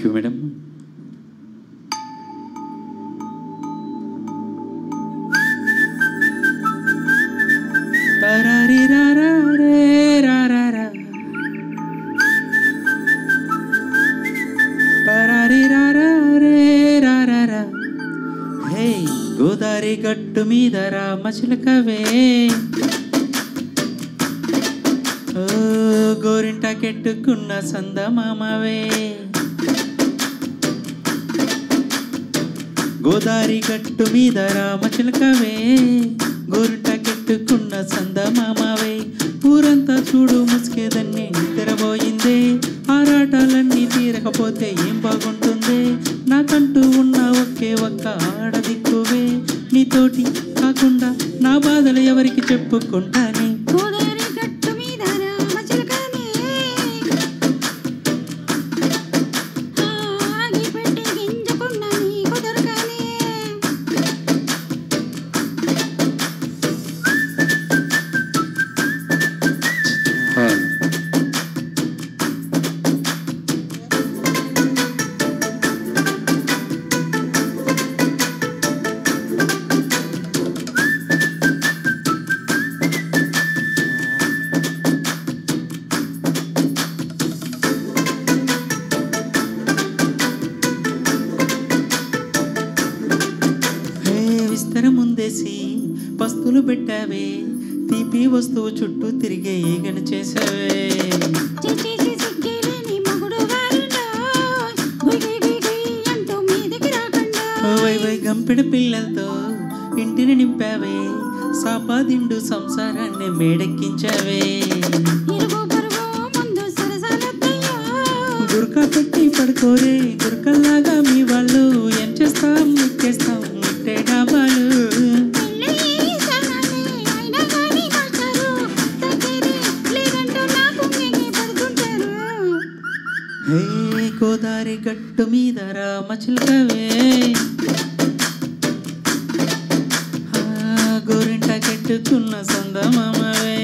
You madam. హే గోదారి గట్టు మీద రామచిలకవే, గోరింట కెట్టుకున్న సందమామవే. గోదారి గట్టు మీద రామచిలకవే, గోరింట కెట్టుకున్న సందమామవే. ఊరంతా చూడు ముసుకేదన్ని నిద్రపోయిందే, ఆరాటాలన్నీ తీరకపోతే ఏం బాగుంటుంది. నాకంటూ ఉన్న ఒకే ఒక్క ఆడదిక్కువే, నీతోటి కాకుండా నా బాధలు ఎవరికి చెప్పుకుంటానే. ముందేసి పస్తులు పెట్టావే, తీపి వస్తువు చుట్టూ తిరిగే ఈగను చేసావే. గంపెడ పిల్లలతో ఇంటిని నింపావే, సాపాదిండు సంసారాన్ని మేడెక్కించావే. గురక పెట్టి పడుకోరే గురకల్లాగా మీ వాళ్ళు, ఏం చేస్తాం ముక్కేస్తాం ముట్టే డాబాలు. హే గోదారి గట్టు మీద రామచిలకవే, గోరింట కెట్టుకున్న సందమామవే.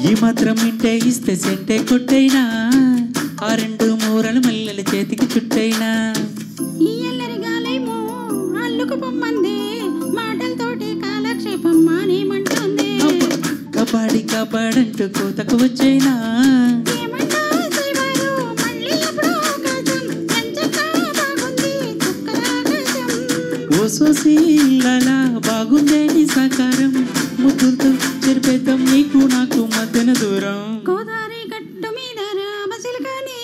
ఈ మాత్రం ఇంటే ఇస్తే సెంటే కొట్టైనా, ఆ రెండు మూరల మల్లెల చేతికి చుట్టైనా. ఈ ఎల్లరి గాలేమో అల్లుకు పొమ్మంది, మాటలతోటి కాలక్షేపం మానేమంటుంది. కబాడి కబాడంటూ కోతకు వచ్చైనా, ఓ సోసీలలా బాగుందే నీ సాకారం, ముద్దులతో చెరిపేద్దాం నీకు నాకు మధ్యన దూరం. గోదారి గట్టు మీద రామచిలకనే,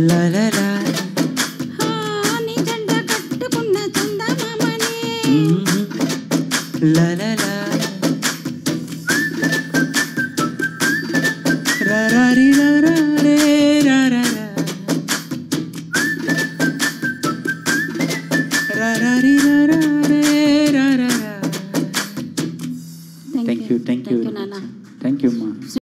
లలలా నీ జంట కట్టుకున్న చందమామనే. లలలా రారి రారే రారా రారి రారే రారా. థ్యాంక్ యూ నాన్న. థ్యాంక్ యూ అమ్మా.